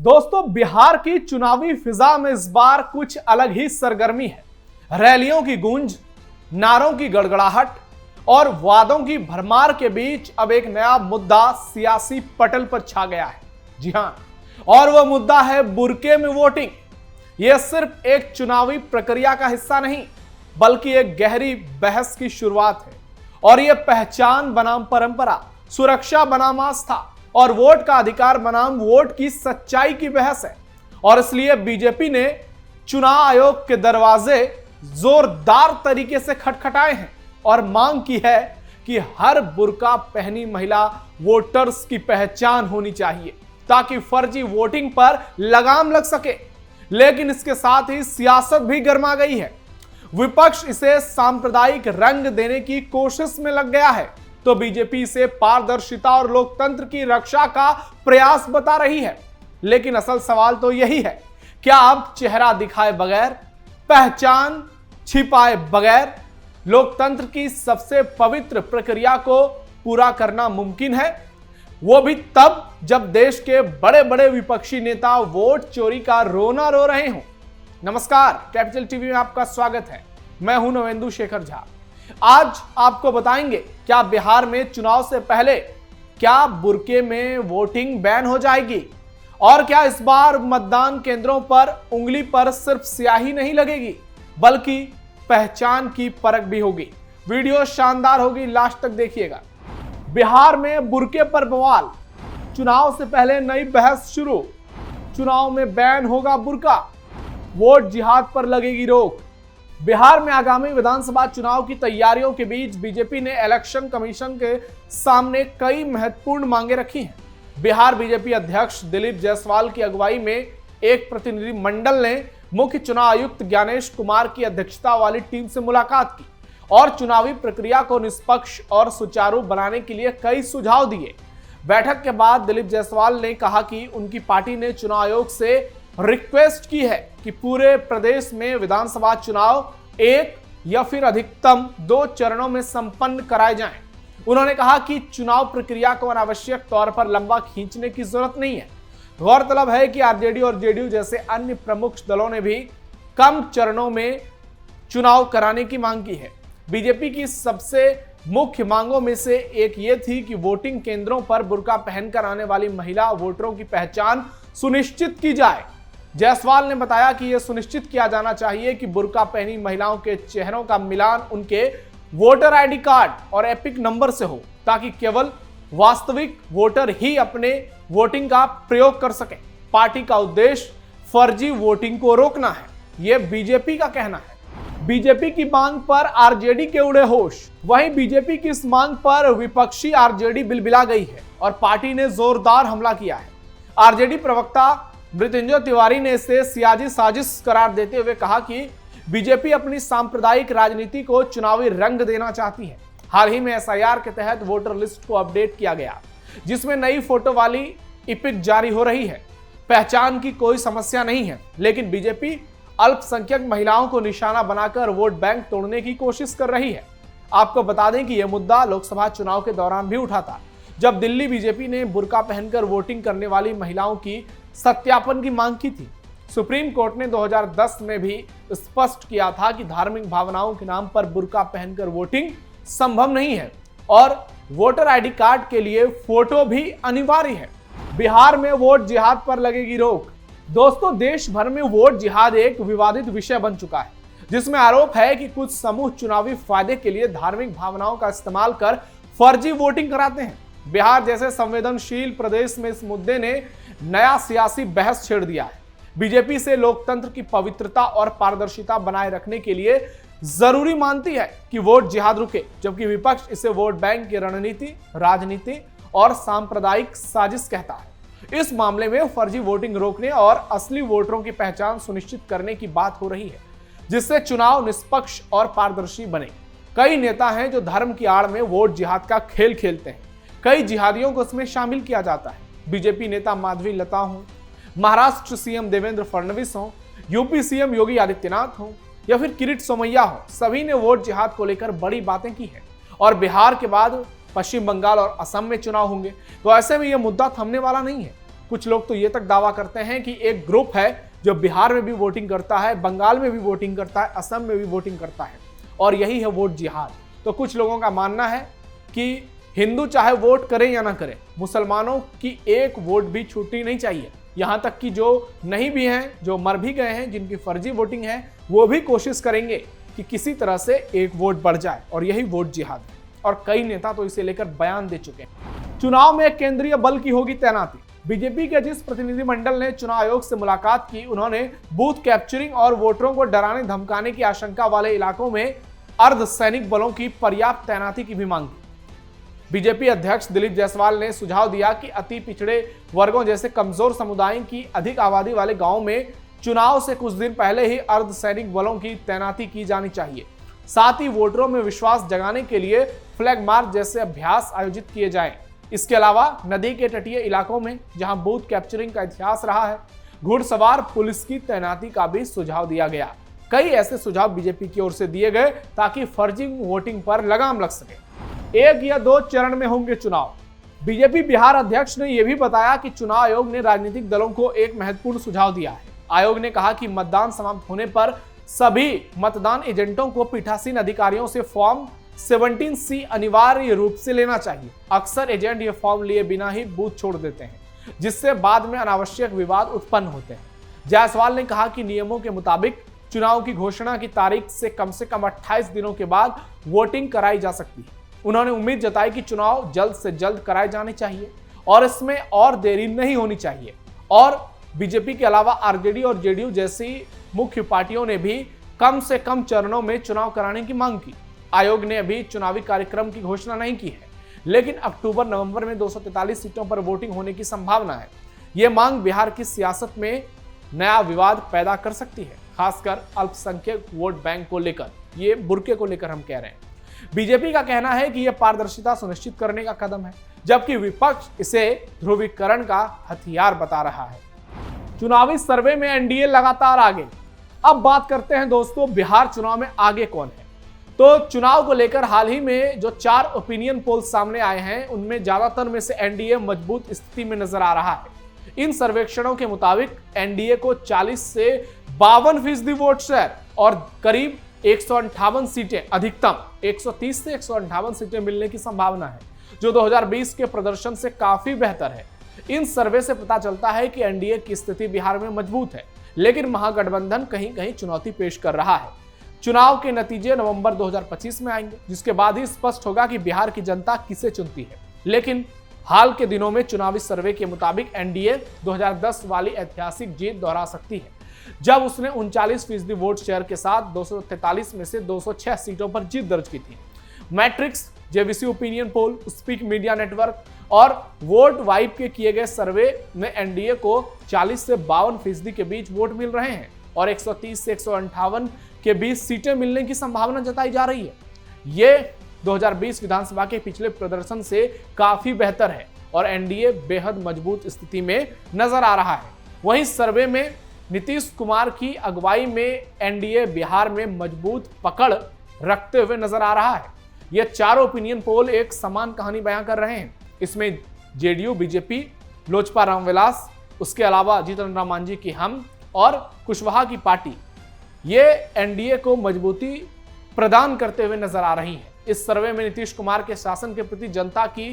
दोस्तों, बिहार की चुनावी फिजा में इस बार कुछ अलग ही सरगर्मी है। रैलियों की गूंज, नारों की गड़गड़ाहट और वादों की भरमार के बीच अब एक नया मुद्दा सियासी पटल पर छा गया है। जी हां, और वह मुद्दा है बुर्के में वोटिंग। यह सिर्फ एक चुनावी प्रक्रिया का हिस्सा नहीं, बल्कि एक गहरी बहस की शुरुआत है। और यह पहचान बनाम परंपरा, सुरक्षा बनाम आस्था और वोट का अधिकार बनाम वोट की सच्चाई की बहस है। और इसलिए बीजेपी ने चुनाव आयोग के दरवाजे जोरदार तरीके से खटखटाए हैं और मांग की है कि हर बुर्का पहनी महिला वोटर्स की पहचान होनी चाहिए, ताकि फर्जी वोटिंग पर लगाम लग सके। लेकिन इसके साथ ही सियासत भी गर्मा गई है। विपक्ष इसे सांप्रदायिक रंग देने की कोशिश में लग गया है, तो बीजेपी इसे पारदर्शिता और लोकतंत्र की रक्षा का प्रयास बता रही है। लेकिन असल सवाल तो यही है, क्या अब चेहरा दिखाए बगैर, पहचान छिपाए बगैर लोकतंत्र की सबसे पवित्र प्रक्रिया को पूरा करना मुमकिन है? वो भी तब जब देश के बड़े बड़े विपक्षी नेता वोट चोरी का रोना रो रहे हों। नमस्कार, कैपिटल टीवी में आपका स्वागत है। मैं हूं नवेंदु शेखर झा। आज आपको बताएंगे, क्या बिहार में चुनाव से पहले क्या बुर्के में वोटिंग बैन हो जाएगी, और क्या इस बार मतदान केंद्रों पर उंगली पर सिर्फ स्याही नहीं लगेगी, बल्कि पहचान की परख भी होगी। वीडियो शानदार होगी, लास्ट तक देखिएगा। बिहार में बुर्के पर बवाल, चुनाव से पहले नई बहस शुरू। चुनाव में बैन होगा बुर्का, वोट जिहाद पर लगेगी रोक। बिहार में आगामी विधानसभा चुनाव की तैयारियों के बीच बीजेपी ने इलेक्शन कमीशन के सामने कई महत्वपूर्ण मांगे रखी हैं। बिहार बीजेपी अध्यक्ष दिलीप जायसवाल की अगुवाई में एक प्रतिनिधि मंडल ने मुख्य चुनाव आयुक्त ज्ञानेश कुमार की अध्यक्षता वाली टीम से मुलाकात की और चुनावी प्रक्रिया को निष्पक्ष और सुचारू बनाने के लिए कई सुझाव दिए। बैठक के बाद दिलीप जायसवाल ने कहा कि उनकी पार्टी ने चुनाव आयोग से रिक्वेस्ट की है कि पूरे प्रदेश में विधानसभा चुनाव एक या फिर अधिकतम 2 चरणों में संपन्न कराए जाएं। उन्होंने कहा कि चुनाव प्रक्रिया को अनावश्यक तौर पर लंबा खींचने की जरूरत नहीं है। गौरतलब है कि आरजेडी और जेडीयू जैसे अन्य प्रमुख दलों ने भी कम चरणों में चुनाव कराने की मांग की है। बीजेपी की सबसे मुख्य मांगों में से एक ये थी कि वोटिंग केंद्रों पर बुर्का पहनकर आने वाली महिला वोटरों की पहचान सुनिश्चित की जाए। जायसवाल ने बताया कि यह सुनिश्चित किया जाना चाहिए कि बुर्का पहनी महिलाओं के चेहरों का मिलान उनके वोटर आईडी कार्ड और एपिक नंबर से हो, ताकि केवल वास्तविक वोटर ही अपने वोटिंग का प्रयोग कर सके। पार्टी का उद्देश्य फर्जी वोटिंग को रोकना है, यह बीजेपी का कहना है। बीजेपी की मांग पर आरजेडी के उड़े होश। वहीं बीजेपी की इस मांग पर विपक्षी आरजेडी बिलबिला गई है और पार्टी ने जोरदार हमला किया है। आरजेडी प्रवक्ता मृत्युंजय तिवारी ने इसे सियासी साजिश करार देते हुए कहा कि बीजेपी अपनी सांप्रदायिक राजनीति को चुनावी रंग देना चाहती है। हाल ही में एसआईआर के तहत वोटर लिस्ट को अपडेट किया गया, जिसमें नई फोटो वाली इपिक जारी हो रही है। पहचान की कोई समस्या नहीं है, लेकिन बीजेपी अल्पसंख्यक महिलाओं को निशाना बनाकर वोट बैंक तोड़ने की कोशिश कर रही है। आपको बता दें कि यह मुद्दा लोकसभा चुनाव के दौरान भी उठा था, जब दिल्ली बीजेपी ने बुर्का पहनकर वोटिंग करने वाली महिलाओं की सत्यापन की मांग की थी। सुप्रीम कोर्ट ने 2010 में भी स्पष्ट किया था कि धार्मिक भावनाओं के नाम पर बुर्का पहनकर वोटिंग संभव नहीं है और वोटर आईडी कार्ड के लिए फोटो भी अनिवार्य है। बिहार में वोट जिहाद पर लगेगी रोक। दोस्तों, देश भर में वोट जिहाद एक विवादित विषय बन चुका है, जिसमें आरोप है कि कुछ समूह चुनावी फायदे के लिए धार्मिक भावनाओं का इस्तेमाल कर फर्जी वोटिंग कराते हैं। बिहार जैसे संवेदनशील प्रदेश में इस मुद्दे ने नया सियासी बहस छेड़ दिया है। बीजेपी से लोकतंत्र की पवित्रता और पारदर्शिता बनाए रखने के लिए जरूरी मानती है कि वोट जिहाद रुके, जबकि विपक्ष इसे वोट बैंक की रणनीति, राजनीति और सांप्रदायिक साजिश कहता है। इस मामले में फर्जी वोटिंग रोकने और असली वोटरों की पहचान सुनिश्चित करने की बात हो रही है, जिससे चुनाव निष्पक्ष और पारदर्शी बने। कई नेता हैं जो धर्म की आड़ में वोट जिहाद का खेल खेलते हैं। कई जिहादियों को इसमें शामिल किया जाता है। बीजेपी नेता माधवी लता हों, महाराष्ट्र सीएम देवेंद्र फडणवीस हों, यूपी सीएम योगी आदित्यनाथ हों या फिर किरीट सोमैया हो, सभी ने वोट जिहाद को लेकर बड़ी बातें की है। और बिहार के बाद पश्चिम बंगाल और असम में चुनाव होंगे, तो ऐसे में यह मुद्दा थमने वाला नहीं है। कुछ लोग तो ये तक दावा करते हैं कि एक ग्रुप है जो बिहार में भी वोटिंग करता है, बंगाल में भी वोटिंग करता है, असम में भी वोटिंग करता है, और यही है वोट जिहाद। तो कुछ लोगों का मानना है कि हिंदू चाहे वोट करें या ना करें, मुसलमानों की एक वोट भी छूटनी नहीं चाहिए। यहां तक कि जो नहीं भी हैं, जो मर भी गए हैं, जिनकी फर्जी वोटिंग है, वो भी कोशिश करेंगे कि किसी तरह से एक वोट बढ़ जाए, और यही वोट जिहाद है। और कई नेता तो इसे लेकर बयान दे चुके हैं। चुनाव में केंद्रीय बल की होगी तैनाती। बीजेपी के जिस प्रतिनिधिमंडल ने चुनाव आयोग से मुलाकात की, उन्होंने बूथ कैप्चरिंग और वोटरों को डराने धमकाने की आशंका वाले इलाकों में अर्धसैनिक बलों की पर्याप्त तैनाती की भी मांग की। बीजेपी अध्यक्ष दिलीप जायसवाल ने सुझाव दिया कि अति पिछड़े वर्गों जैसे कमजोर समुदायों की अधिक आबादी वाले गांवों में चुनाव से कुछ दिन पहले ही अर्धसैनिक बलों की तैनाती की जानी चाहिए। साथ ही वोटरों में विश्वास जगाने के लिए फ्लैग मार्च जैसे अभ्यास आयोजित किए जाएं। इसके अलावा नदी के तटीय इलाकों में जहां बूथ कैप्चरिंग का इतिहास रहा है, घुड़सवार पुलिस की तैनाती का भी सुझाव दिया गया। कई ऐसे सुझाव बीजेपी की ओर से दिए गए ताकि फर्जी वोटिंग पर लगाम लग सके। 1 या 2 चरण में होंगे चुनाव। बीजेपी बिहार अध्यक्ष ने यह भी बताया कि चुनाव आयोग ने राजनीतिक दलों को एक महत्वपूर्ण सुझाव दिया है। आयोग ने कहा कि मतदान समाप्त होने पर सभी मतदान एजेंटों को पीठासीन अधिकारियों से फॉर्म 17C अनिवार्य रूप से लेना चाहिए। अक्सर एजेंट ये फॉर्म लिए बिना ही बूथ छोड़ देते हैं, जिससे बाद में अनावश्यक विवाद उत्पन्न होते हैं। जायसवाल ने कहा कि नियमों के मुताबिक चुनाव की घोषणा की तारीख से कम 28 दिनों के बाद वोटिंग कराई जा सकती है। उन्होंने उम्मीद जताई कि चुनाव जल्द से जल्द कराए जाने चाहिए और इसमें और देरी नहीं होनी चाहिए। और बीजेपी के अलावा आरजेडी और जेडीयू जैसी मुख्य पार्टियों ने भी कम से कम चरणों में चुनाव कराने की मांग की। आयोग ने अभी चुनावी कार्यक्रम की घोषणा नहीं की है, लेकिन अक्टूबर-नवंबर में 243 सीटों पर वोटिंग होने की संभावना है। यह मांग बिहार की सियासत में नया विवाद पैदा कर सकती है, खासकर अल्पसंख्यक वोट बैंक को लेकर। ये बुर्के को लेकर हम कह रहे हैं। बीजेपी का कहना है कि यह पारदर्शिता सुनिश्चित करने का कदम है, जबकि विपक्ष इसे ध्रुवीकरण का हथियार बता रहा है। चुनावी सर्वे में एनडीए लगातार आगे। अब बात करते हैं दोस्तों, बिहार चुनाव में आगे कौन है। तो चुनाव को लेकर हाल ही में जो 4 ओपिनियन पोल सामने आए हैं, उनमें ज्यादातर में से एनडीए मजबूत स्थिति में नजर आ रहा है। इन सर्वेक्षणों के मुताबिक एनडीए को 40 से 52% वोट शेयर और करीब 158 सीटें, अधिकतम 130 से 158 सीटें मिलने की संभावना है, जो 2020 के प्रदर्शन से काफी बेहतर है। इन सर्वे से पता चलता है कि एनडीए की स्थिति बिहार में मजबूत है, लेकिन महागठबंधन कहीं कहीं चुनौती पेश कर रहा है। चुनाव के नतीजे नवंबर 2025 में आएंगे, जिसके बाद ही स्पष्ट होगा कि बिहार की जनता किसे चुनती है। लेकिन हाल के दिनों में चुनावी सर्वे के मुताबिक एनडीए 2010 वाली ऐतिहासिक जीत दोहरा सकती है, जब उसने 39% वोट शेयर के साथ 243 में से 206 सीटों पर जीत दर्ज की थी। Matrix, JVC opinion poll, speak media network और वोट वाइब के किए गए सर्वे में एनडीए को 40 से 52% के बीच वोट मिल रहे हैं और 130 से 158 के बीच सीटें मिलने की संभावना जताई जा रही है। ये 2020 विधानसभा के पिछले प्रदर्शन से काफी बेहतर है और एनडीए बेहद मजबूत स्थिति में नजर आ रहा है। वहीं सर्वे में नीतीश कुमार की अगुवाई में एनडीए बिहार में मजबूत पकड़ रखते हुए नजर आ रहा है। ये चारों ओपिनियन पोल एक समान कहानी बयां कर रहे हैं। इसमें जेडीयू, बीजेपी, लोजपा रामविलास, उसके अलावा जीतन राम मांझी की हम और कुशवाहा की पार्टी, ये एनडीए को मजबूती प्रदान करते हुए नजर आ रही है। इस सर्वे में नीतीश कुमार के शासन के प्रति जनता की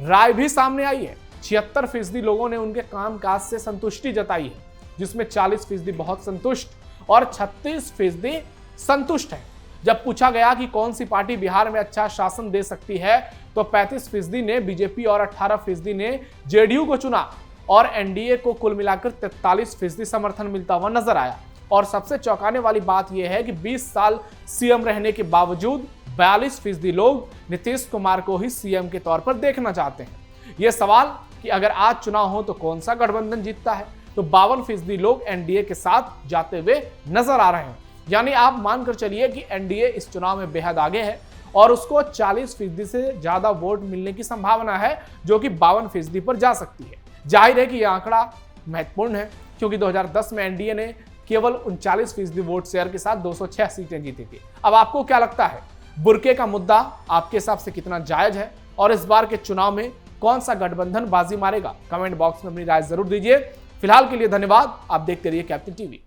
राय भी सामने आई है। 76% लोगों ने उनके कामकाज से संतुष्टि जताई है, जिसमें 40% बहुत संतुष्ट और 36% संतुष्ट है। जब पूछा गया कि कौन सी पार्टी बिहार में अच्छा शासन दे सकती है, तो 35% ने बीजेपी और 18% ने जेडीयू को चुना और एनडीए को कुल मिलाकर 43% समर्थन मिलता हुआ नजर आया। और सबसे चौंकाने वाली बात यह है कि 20 साल सीएम रहने के बावजूद 42% लोग नीतीश कुमार को ही सीएम के तौर पर देखना चाहते हैं। यह सवाल कि अगर आज चुनाव हो तो कौन सा गठबंधन जीतता है, तो 52% लोग एनडीए के साथ जाते हुए नजर आ रहे हैं। यानी आप मानकर चलिए कि एनडीए इस चुनाव में बेहद आगे है और उसको 40% से ज्यादा वोट मिलने की संभावना है, जो कि 52% पर जा सकती है। जाहिर है कि यह आंकड़ा महत्वपूर्ण है, क्योंकि 2010 में एनडीए ने केवल 39% वोट शेयर के साथ 206 सीटें जीती थी। अब आपको क्या लगता है, बुर्के का मुद्दा आपके हिसाब से कितना जायज है और इस बार के चुनाव में कौन सा गठबंधन बाजी मारेगा? कमेंट बॉक्स में अपनी राय जरूर दीजिए। फिलहाल के लिए धन्यवाद। आप देखते रहिए कैप्टन टीवी।